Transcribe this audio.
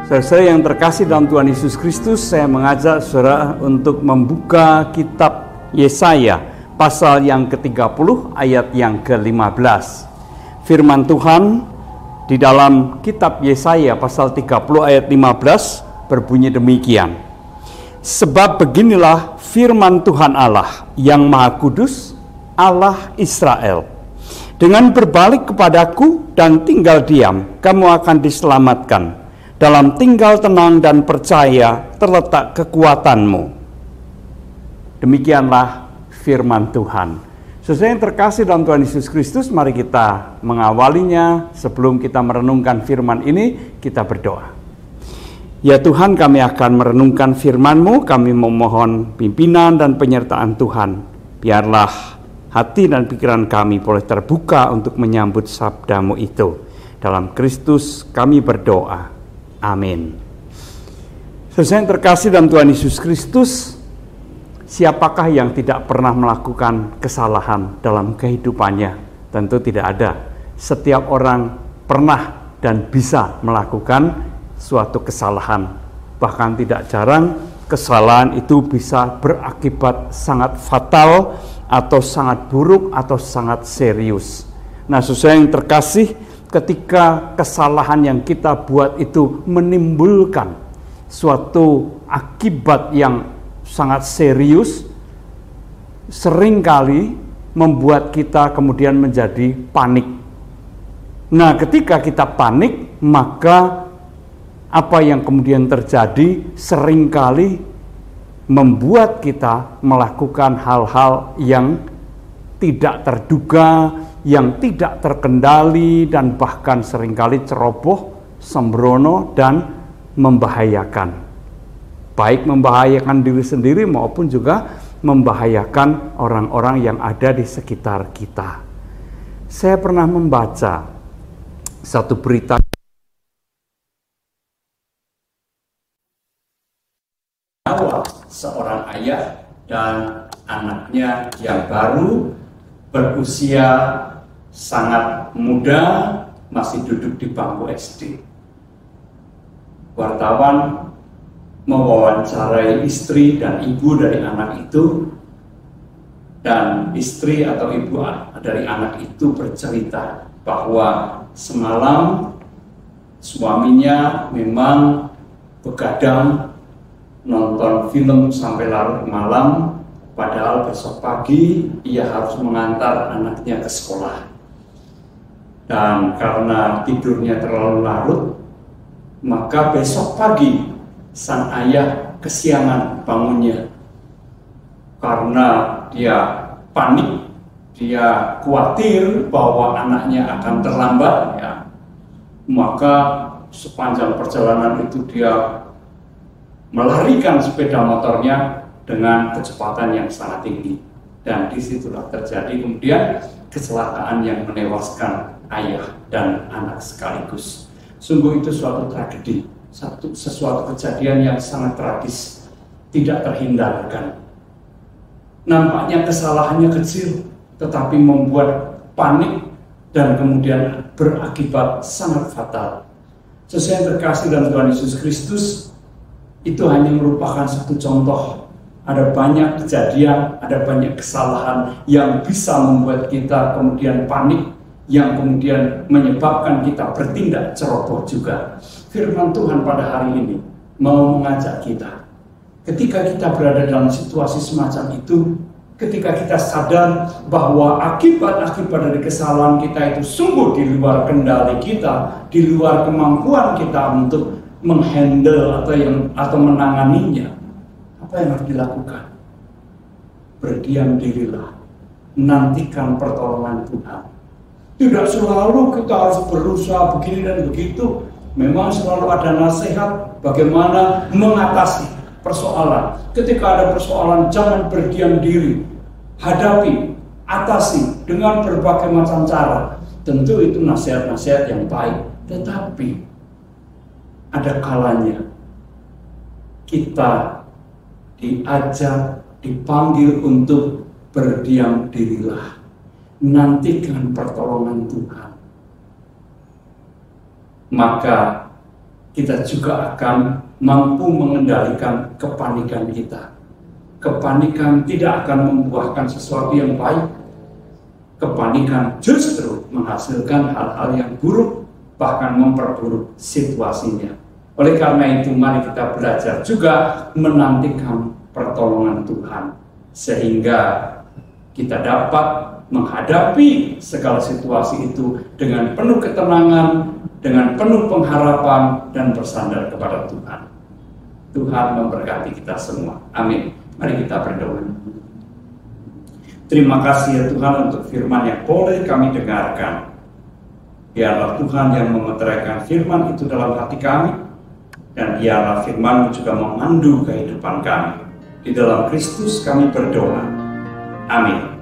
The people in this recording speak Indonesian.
Saudara yang terkasih dalam Tuhan Yesus Kristus, saya mengajak saudara untuk membuka kitab Yesaya pasal yang ke-30 ayat yang ke-15. Firman Tuhan di dalam kitab Yesaya pasal 30 ayat 15 berbunyi demikian. Sebab beginilah firman Tuhan Allah yang Maha Kudus, Allah Israel. Dengan berbalik kepadaku dan tinggal diam, kamu akan diselamatkan. Dalam tinggal tenang dan percaya terletak kekuatanmu. Demikianlah firman Tuhan. Saudara yang terkasih dalam Tuhan Yesus Kristus, mari kita mengawalinya. Sebelum kita merenungkan firman ini, kita berdoa. Ya Tuhan, kami akan merenungkan firman-Mu, kami memohon pimpinan dan penyertaan Tuhan. Biarlah hati dan pikiran kami boleh terbuka untuk menyambut sabda-Mu itu. Dalam Kristus kami berdoa. Amin. Saudara yang terkasih dalam Tuhan Yesus Kristus, siapakah yang tidak pernah melakukan kesalahan dalam kehidupannya? Tentu tidak ada. Setiap orang pernah dan bisa melakukan suatu kesalahan. Bahkan tidak jarang kesalahan itu bisa berakibat sangat fatal atau sangat buruk atau sangat serius. Nah, saudara yang terkasih, ketika kesalahan yang kita buat itu menimbulkan suatu akibat yang sangat serius, seringkali membuat kita kemudian menjadi panik. Nah, ketika kita panik, maka apa yang kemudian terjadi seringkali membuat kita melakukan hal-hal yang tidak terduga, yang tidak terkendali, dan bahkan seringkali ceroboh, sembrono, dan membahayakan. Baik membahayakan diri sendiri maupun juga membahayakan orang-orang yang ada di sekitar kita. Saya pernah membaca satu berita seorang ayah dan anaknya yang baru berusia sangat muda, masih duduk di bangku SD. Wartawan mewawancarai istri dan ibu dari anak itu, dan istri atau ibu dari anak itu bercerita bahwa semalam suaminya memang begadang nonton film sampai larut malam. Padahal besok pagi ia harus mengantar anaknya ke sekolah. Dan karena tidurnya terlalu larut, maka besok pagi sang ayah kesiangan bangunnya. Karena dia panik, dia khawatir bahwa anaknya akan terlambat, ya. Maka sepanjang perjalanan itu dia melarikan sepeda motornya dengan kecepatan yang sangat tinggi, dan disitulah terjadi kemudian kecelakaan yang menewaskan ayah dan anak sekaligus. Sungguh itu suatu tragedi, sesuatu kejadian yang sangat tragis, tidak terhindarkan. Nampaknya kesalahannya kecil, tetapi membuat panik dan kemudian berakibat sangat fatal. Sesuai yang terkasih dalam Tuhan Yesus Kristus, itu hanya merupakan satu contoh. Ada banyak kejadian, ada banyak kesalahan yang bisa membuat kita kemudian panik, yang kemudian menyebabkan kita bertindak ceroboh juga. Firman Tuhan pada hari ini mau mengajak kita, ketika kita berada dalam situasi semacam itu, ketika kita sadar bahwa akibat-akibat dari kesalahan kita itu sungguh di luar kendali kita, di luar kemampuan kita untuk menghandle atau menanganinya, apa yang harus dilakukan? Berdiam dirilah, nantikan pertolongan Tuhan. Tidak selalu kita harus berusaha begini dan begitu. Memang selalu ada nasihat bagaimana mengatasi persoalan. Ketika ada persoalan, jangan berdiam diri, hadapi, atasi dengan berbagai macam cara. Tentu itu nasihat-nasihat yang baik, tetapi ada kalanya kita diajak, dipanggil untuk berdiam dirilah, nantikan pertolongan Tuhan. Maka kita juga akan mampu mengendalikan kepanikan kita. Kepanikan tidak akan membuahkan sesuatu yang baik. Kepanikan justru menghasilkan hal-hal yang buruk, bahkan memperburuk situasinya. Oleh karena itu, mari kita belajar juga menantikan pertolongan Tuhan, sehingga kita dapat menghadapi segala situasi itu dengan penuh ketenangan, dengan penuh pengharapan, dan bersandar kepada Tuhan. Tuhan memberkati kita semua. Amin. Mari kita berdoa. Terima kasih ya Tuhan untuk firman yang boleh kami dengarkan. Biarlah Tuhan yang memeteraikan firman itu dalam hati kami, dan biarlah firman juga memandu kehidupan kami. Di dalam Kristus kami berdoa. Amin.